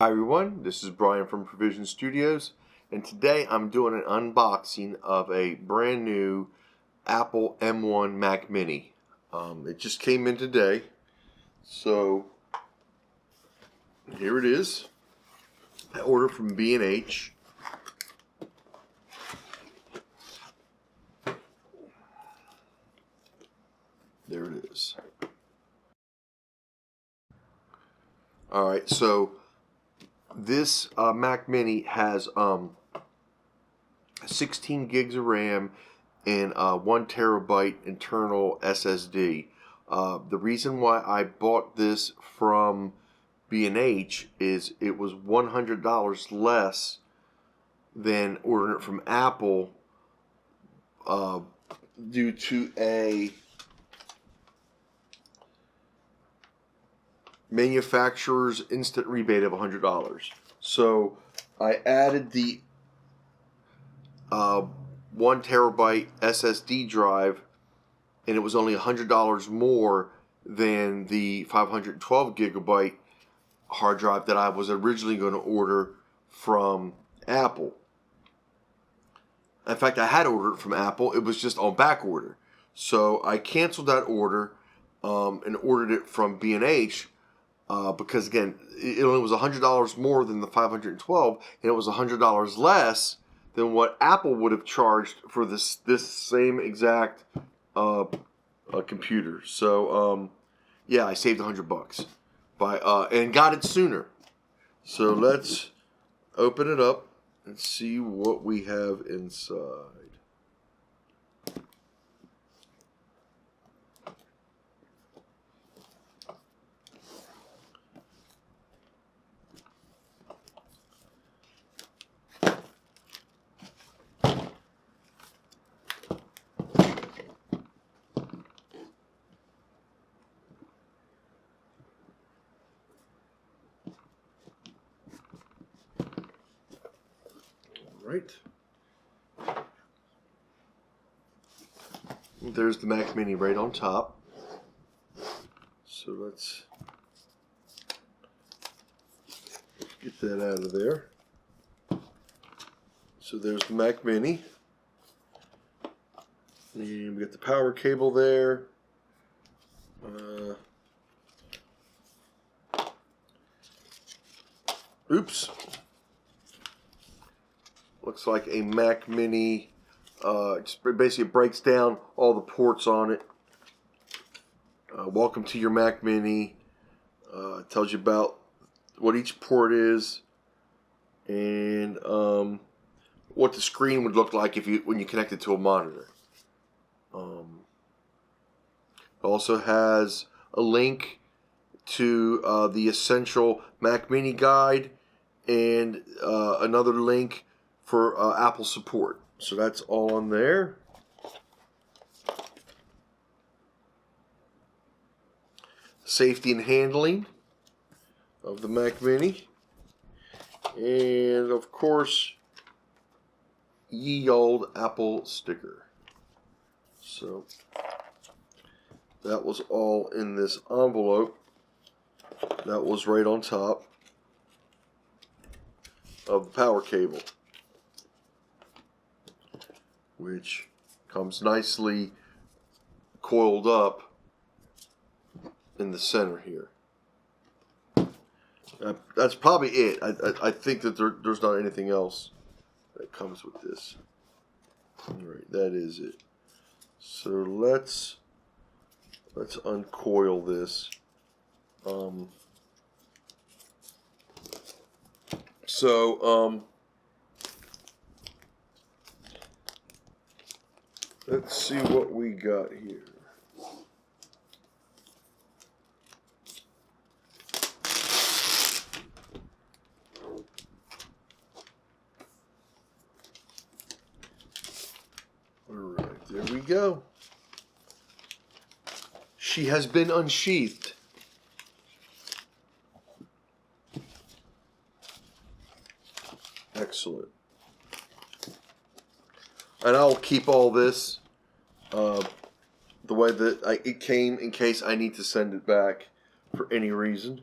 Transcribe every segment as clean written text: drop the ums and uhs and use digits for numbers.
Hi everyone, this is Brian from Provision Studios, and today I'm doing an unboxing of a brand new Apple M1 Mac Mini. It just came in today, so here it is. I ordered from B&H. There it is. Alright, so this Mac Mini has 16 gigs of RAM and 1 terabyte internal SSD. The reason why I bought this from B&H is it was $100 less than ordering it from Apple due to a manufacturer's instant rebate of $100. So I added the 1 terabyte SSD drive, and it was only $100 more than the 512 gigabyte hard drive that I was originally going to order from Apple. In fact, I had ordered it from Apple. It was just on back order. So I canceled that order and ordered it from B&H. Because again, it only was $100 more than the 512, and it was $100 less than what Apple would have charged for this same exact computer. So yeah, I saved $100 by and got it sooner. So let's open it up and see what we have inside. Right. There's the Mac Mini right on top. So let's get that out of there. So there's the Mac Mini. And we got the power cable there. Oops. Looks like a Mac Mini. Just basically breaks down all the ports on it. Welcome to your Mac Mini. Tells you about what each port is and what the screen would look like when you connect it to a monitor. It also has a link to the essential Mac Mini guide and another link for Apple support. So that's all on there. Safety and handling of the Mac Mini. And of course, ye old Apple sticker. So that was all in this envelope. That was right on top of the power cable, which comes nicely coiled up in the center here. That's probably it. I think that there's not anything else that comes with this. Alright, that is it. So let's uncoil this. Let's see what we got here. Alright, there we go. She has been unsheathed. Excellent. And I'll keep all this the way that it came in case I need to send it back for any reason.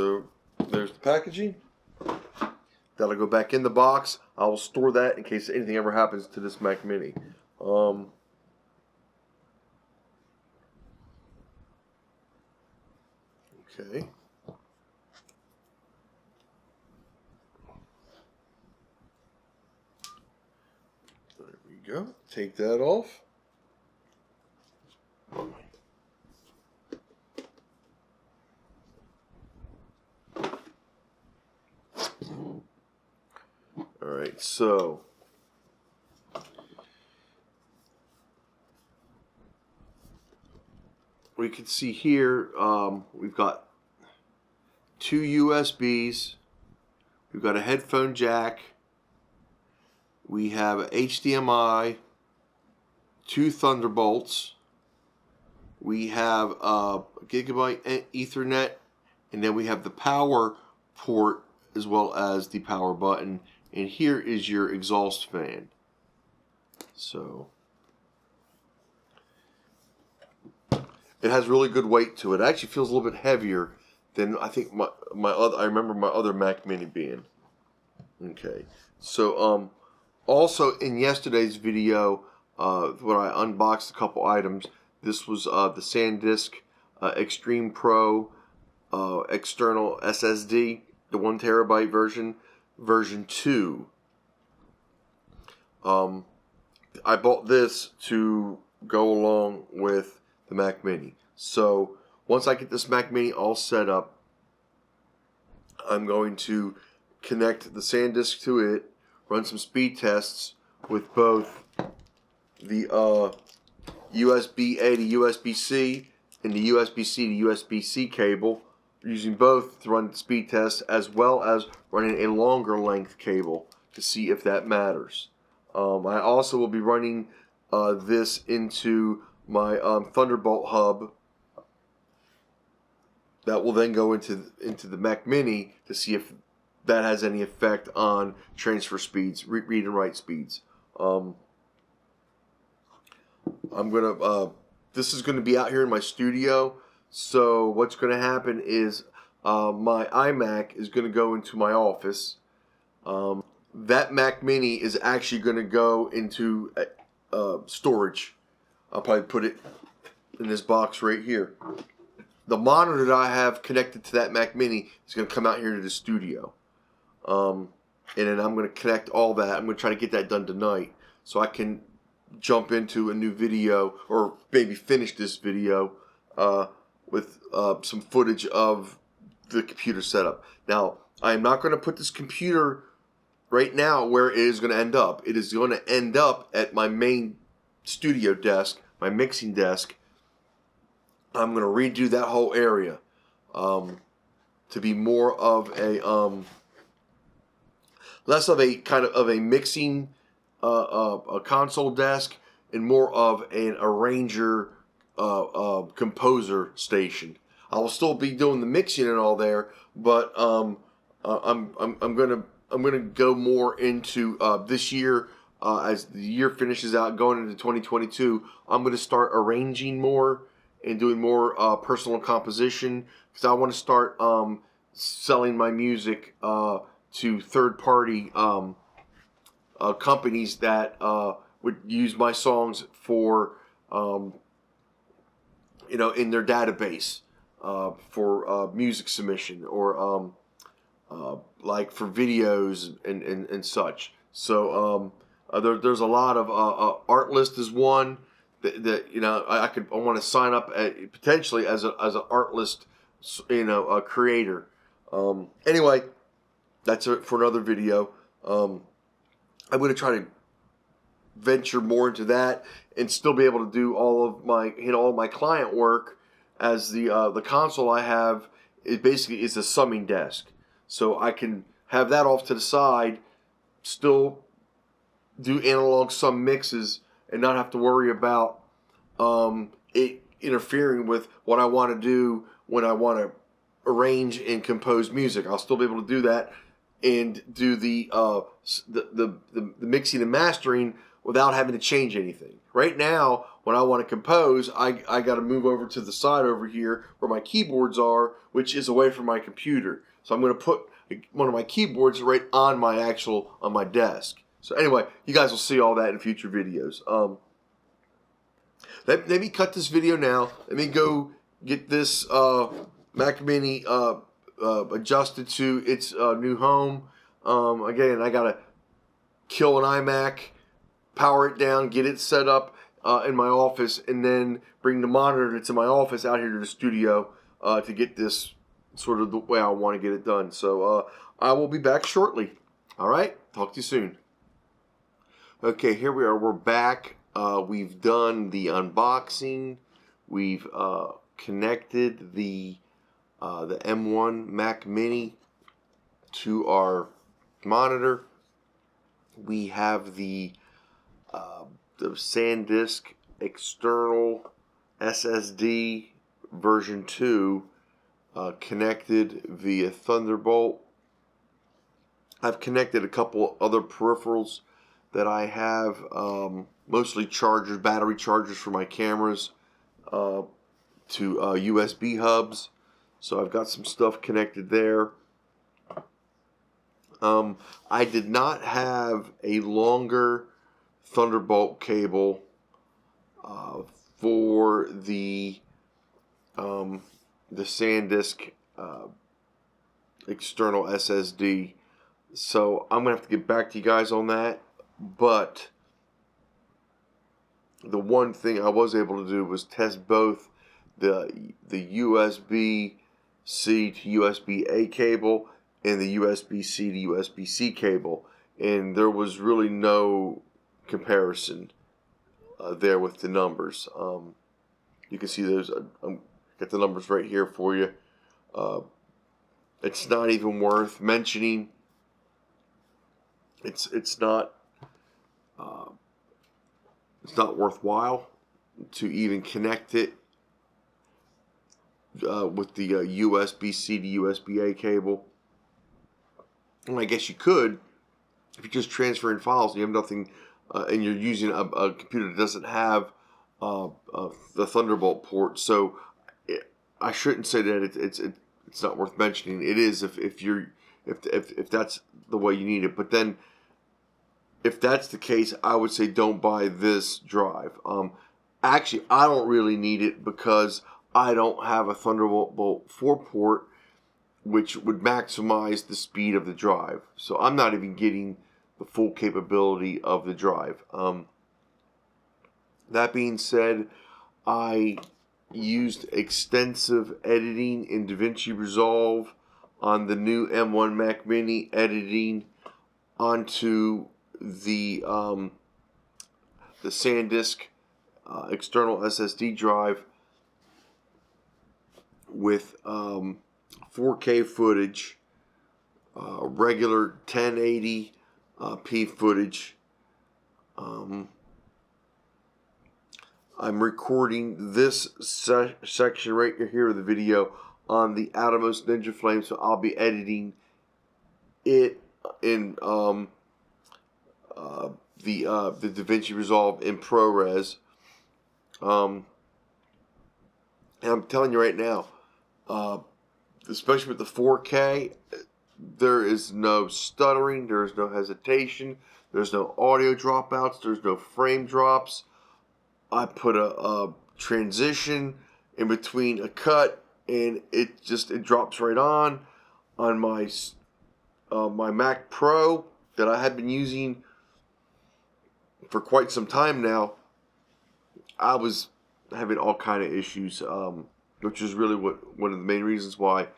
so there's the packaging. That'll go back in the box. I will store that in case anything ever happens to this Mac Mini. Okay. There we go. Take that off. Alright, so we can see here we've got two USBs, we've got a headphone jack, we have HDMI, two Thunderbolts, we have a Gigabyte Ethernet, and then we have the power port as well as the power button. And here is your exhaust fan. So it has really good weight to it. It actually feels a little bit heavier than I think I remember my other Mac Mini being. Okay. So also in yesterday's video, when I unboxed a couple items, this was the SanDisk Extreme Pro external SSD, the 1 terabyte version 2. I bought this to go along with the Mac Mini. So once I get this Mac Mini all set up, I'm going to connect the SanDisk to it, run some speed tests with both the USB-A to USB-C and the USB-C to USB-C cable, using both to run speed tests, as well as running a longer length cable to see if that matters. I also will be running this into my Thunderbolt hub that will then go into the Mac Mini to see if that has any effect on transfer speeds, read and write speeds. This is gonna be out here in my studio. So what's going to happen is my iMac is going to go into my office. That Mac Mini is actually going to go into storage. I'll probably put it in this box right here. The monitor that I have connected to that Mac Mini is going to come out here to the studio. And then I'm going to connect all that. I'm going to try to get that done tonight so I can jump into a new video, or maybe finish this video with some footage of the computer setup. Now, I am not going to put this computer right now where it is going to end up. It is going to end up at my main studio desk, my mixing desk. I'm going to redo that whole area to be more of a less of a kind of a mixing a console desk, and more of an arranger composer station. I will still be doing the mixing and all there, but I'm gonna go more into this year, as the year finishes out, going into 2022. I'm gonna start arranging more and doing more personal composition, because I want to start selling my music to third-party companies that would use my songs for in their database for music submission, or like for videos and such. So there's a lot of Artlist is one that I want to sign up potentially as an Artlist a creator. Anyway, that's it for another video. I'm going to try to venture more into that and still be able to do all of my all my client work, as the console I have is a summing desk, so I can have that off to the side, still do analog sum mixes, and not have to worry about it interfering with what I want to do when I want to arrange and compose music. I'll still be able to do that and do the mixing and mastering without having to change anything. Right now, when I want to compose, I got to move over to the side over here where my keyboards are, which is away from my computer. So I'm going to put one of my keyboards right on my desk. So anyway, you guys will see all that in future videos. Let me cut this video now. Let me go get this Mac Mini adjusted to its new home. Again, I gotta kill an iMac, power it down, get it set up in my office, and then bring the monitor that's in my office out here to the studio to get this sort of the way I want to get it done. So I will be back shortly. All right, talk to you soon. Okay, here we are. We're back. We've done the unboxing. We've connected the M1 Mac Mini to our monitor. We have the SanDisk external SSD version 2 connected via Thunderbolt. I've connected a couple other peripherals that I have, mostly chargers, battery chargers for my cameras, to USB hubs. So I've got some stuff connected there. I did not have a longer Thunderbolt cable for the SanDisk external SSD. So I'm going to have to get back to you guys on that. But the one thing I was able to do was test both the USB-C to USB-A cable and the USB-C to USB-C cable. And there was really no comparison there with the numbers. You can see those. Got the numbers right here for you. It's not even worth mentioning. It's not worthwhile to even connect it with the USB-C to USB-A cable. And I guess you could if you're just transferring files and you have nothing, and you're using a computer that doesn't have the Thunderbolt port. So I shouldn't say that it's not worth mentioning. It is if that's the way you need it. But then, if that's the case, I would say don't buy this drive. Actually, I don't really need it because I don't have a Thunderbolt 4 port, which would maximize the speed of the drive. So I'm not even getting the full capability of the drive. That being said, I used extensive editing in DaVinci Resolve on the new M1 Mac Mini, editing onto the SanDisk external SSD drive with 4K footage, regular 1080p footage. I'm recording this section right here of the video on the Atomos Ninja Flame, so I'll be editing it in the DaVinci Resolve in ProRes. And I'm telling you right now, especially with the 4K, there is no stuttering, there's no hesitation, there's no audio dropouts, there's no frame drops. I put a transition in between a cut, and it drops right on my my Mac Pro that I have been using for quite some time now. I was having all kind of issues, which is really one of the main reasons why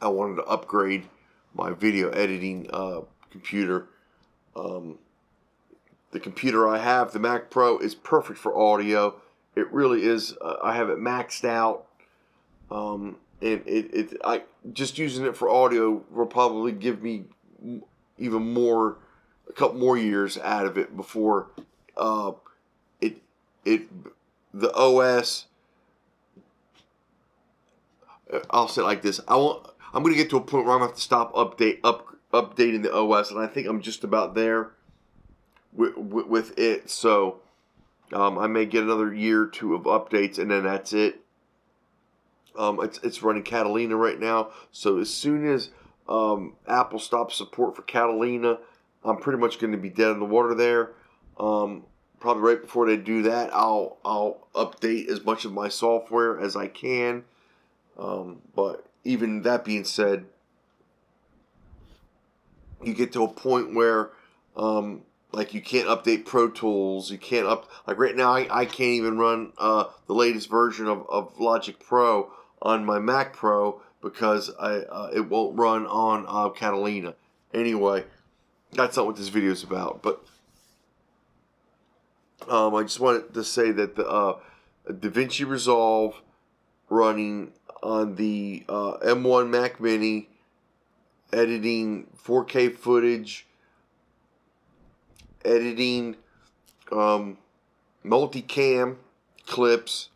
I wanted to upgrade my video editing computer. The computer I have, the Mac Pro, is perfect for audio. It really is. I have it maxed out, and I just using it for audio will probably give me even more, a couple more years out of it before the OS. I'll say it like this: I'm going to get to a point where I'm going to have to stop updating the OS, and I think I'm just about there. with it. So I may get another year or two of updates, and then that's it. It's running Catalina right now. So as soon as Apple stops support for Catalina, I'm pretty much going to be dead in the water there. Probably right before they do that, I'll update as much of my software as I can. But even that being said, you get to a point where like you can't update Pro Tools. You can't like right now I can't even run the latest version of Logic Pro on my Mac Pro because it won't run on Catalina. Anyway, that's not what this video is about. But I just wanted to say that the DaVinci Resolve running on the M1 Mac Mini, editing 4K footage, editing multicam clips.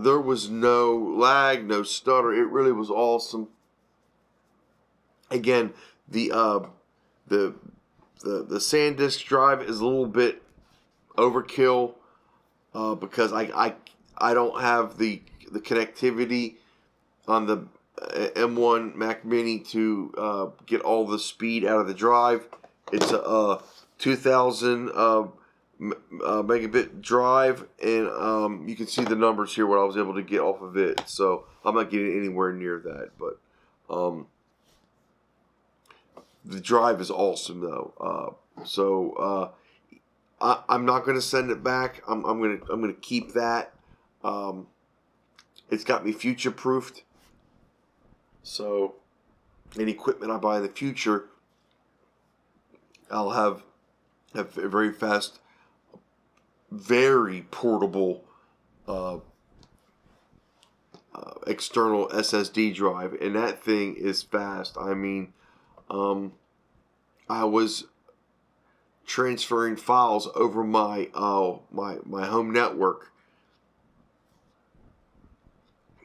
There was no lag, no stutter. It really was awesome. Again, the SanDisk drive is a little bit overkill because I don't have the connectivity on the M1 Mac Mini to get all the speed out of the drive. It's a 2000 megabit drive, and you can see the numbers here, what I was able to get off of it. So I'm not getting anywhere near that, but the drive is awesome though. I'm not going to send it back. I'm gonna keep that. It's got me future proofed. So any equipment I buy in the future, I'll have a very fast, very portable external SSD drive, and that thing is fast. I mean, I was transferring files over my my home network,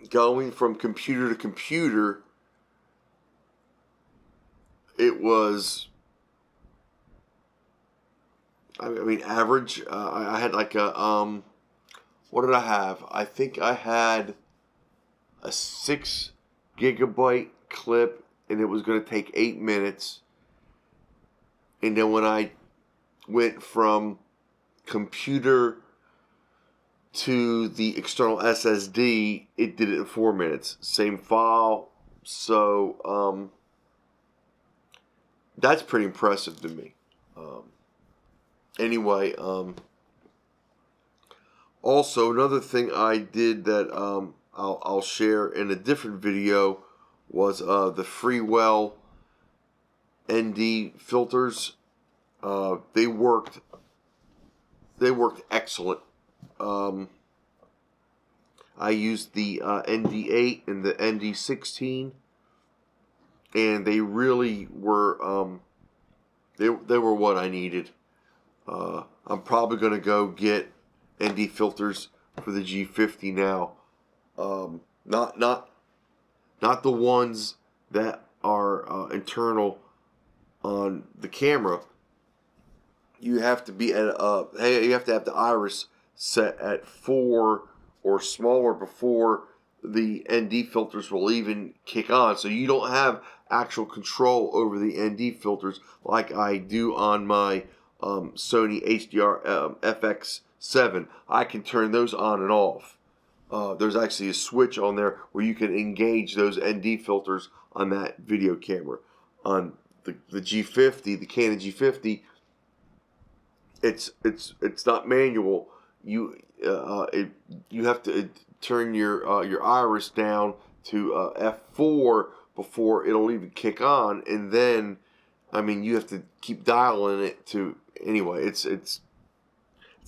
going from computer to computer. It was, I mean, average. I had like a what did I have? I think I had a 6 gigabyte clip, and it was going to take 8 minutes. And then when I went from computer to the external SSD, it did it in 4 minutes. Same file. So that's pretty impressive to me. Anyway, also another thing I did that I'll share in a different video was the Freewell ND filters. They worked excellent. I used the ND8 and the ND16, and they really were they were what I needed. I'm probably going to go get ND filters for the G50 now. Not the ones that are internal on the camera. You have to be at you have to have the iris set at 4 or smaller before the ND filters will even kick on. So you don't have actual control over the ND filters like I do on my Sony HDR FX7. I can turn those on and off. There's actually a switch on there where you can engage those ND filters on that video camera. On the G50, the Canon G50, it's not manual. You have to turn your iris down to f4 before it'll even kick on, and then I mean you have to keep dialing it to. Anyway, it's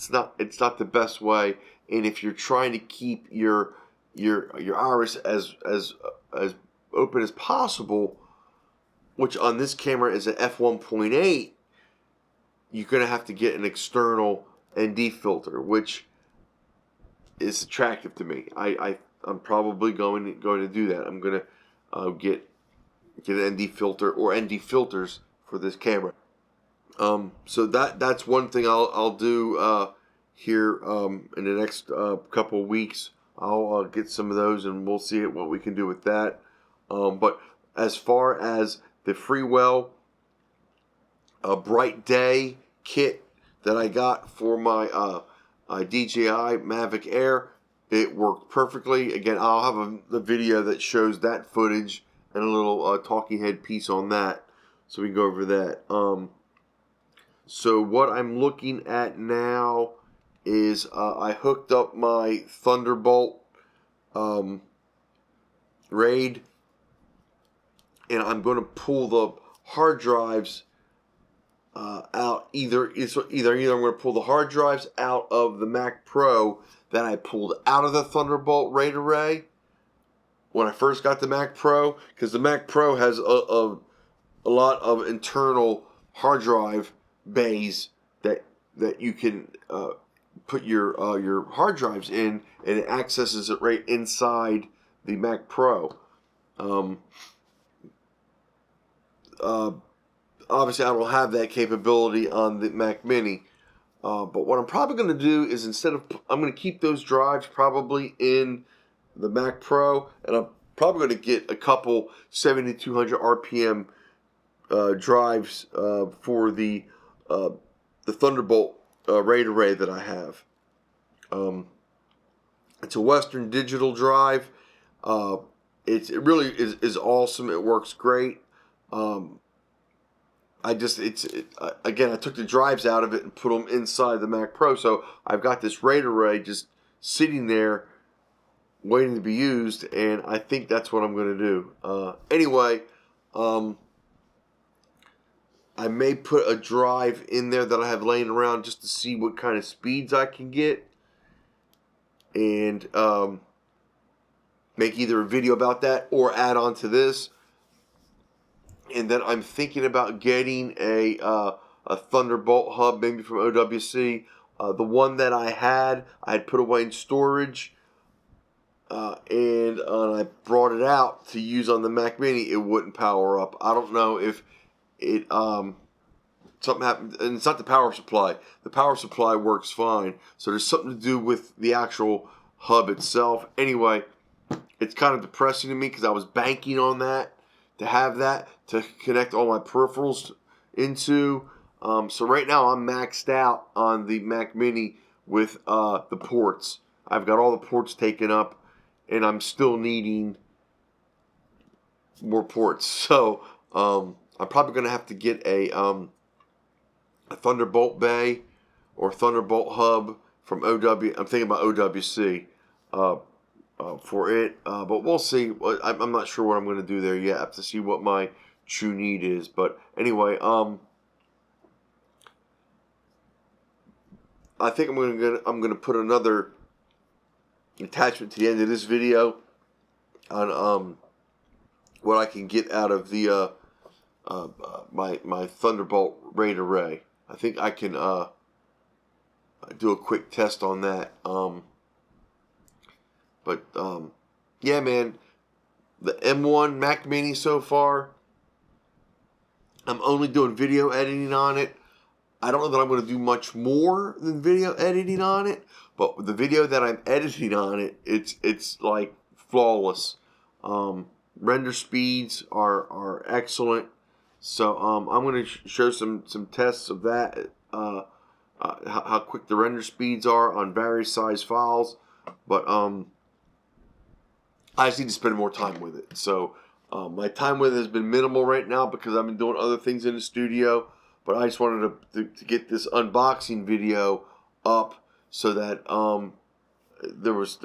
not the best way. And if you're trying to keep your iris as open as possible, which on this camera is an f1.8, you're going to have to get an external ND filter, which is attractive to me. I'm probably going to do that. I'm going to get an ND filter or ND filters for this camera. So that's one thing I'll do here in the next couple of weeks. I'll get some of those, and we'll see what we can do with that. But as far as the Freewell Bright Day kit that I got for my DJI Mavic Air, it worked perfectly. Again, I'll have the video that shows that footage and a little talking head piece on that, so we can go over that. So what I'm looking at now is I hooked up my Thunderbolt RAID, and I'm going to pull the hard drives out. Either I'm going to pull the hard drives out of the Mac Pro that I pulled out of the Thunderbolt RAID array when I first got the Mac Pro, because the Mac Pro has a lot of internal hard drive bays that you can put your hard drives in, and it accesses it right inside the Mac Pro. Obviously, I don't have that capability on the Mac Mini. But what I'm probably going to do is, I'm going to keep those drives probably in the Mac Pro, and I'm probably going to get a couple 7200 RPM drives for the Thunderbolt RAID array that I have. It's a Western Digital drive. It really is awesome. It works great. Again, I took the drives out of it and put them inside the Mac Pro, so I've got this RAID array just sitting there waiting to be used, and I think that's what I'm going to do. Anyway, I may put a drive in there that I have laying around just to see what kind of speeds I can get, and make either a video about that or add on to this. And then I'm thinking about getting a Thunderbolt hub, maybe from OWC. The one that I had put away in storage, and I brought it out to use on the Mac Mini. It wouldn't power up. I don't know if it something happened, and it's not the power supply. The power supply works fine, so there's something to do with the actual hub itself. Anyway, it's kind of depressing to me because I was banking on that, to have that to connect all my peripherals into. So right now I'm maxed out on the Mac Mini with the ports. I've got all the ports taken up, and I'm still needing more ports. So I'm probably going to have to get a Thunderbolt bay or Thunderbolt hub from OW. I'm thinking about OWC for it, but we'll see. I'm not sure what I'm going to do there yet. I have to see what my true need is. But anyway, I think I'm going to put another attachment to the end of this video on what I can get out of the my Thunderbolt RAID array. I think I can do a quick test on that. But yeah, man, the M1 Mac Mini so far, I'm only doing video editing on it. I don't know that I'm going to do much more than video editing on it, but the video that I'm editing on it, it's like flawless. Render speeds are excellent. So I'm going to show some tests of that, how quick the render speeds are on various size files. But I just need to spend more time with it. So my time with it has been minimal right now because I've been doing other things in the studio. But I just wanted to get this unboxing video up so that there was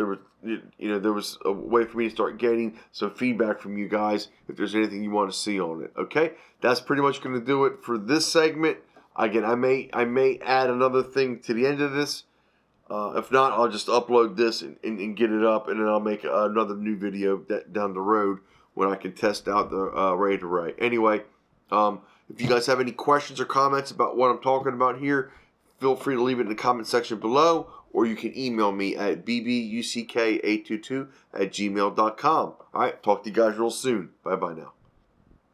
a way for me to start getting some feedback from you guys if there's anything you want to see on it. Okay, that's pretty much going to do it for this segment. Again, I may add another thing to the end of this. If not, I'll just upload this and get it up, and then I'll make another new video down the road when I can test out the RAID array. Anyway, if you guys have any questions or comments about what I'm talking about here, feel free to leave it in the comment section below, or you can email me at bbuck822@gmail.com. All right, talk to you guys real soon. Bye-bye now.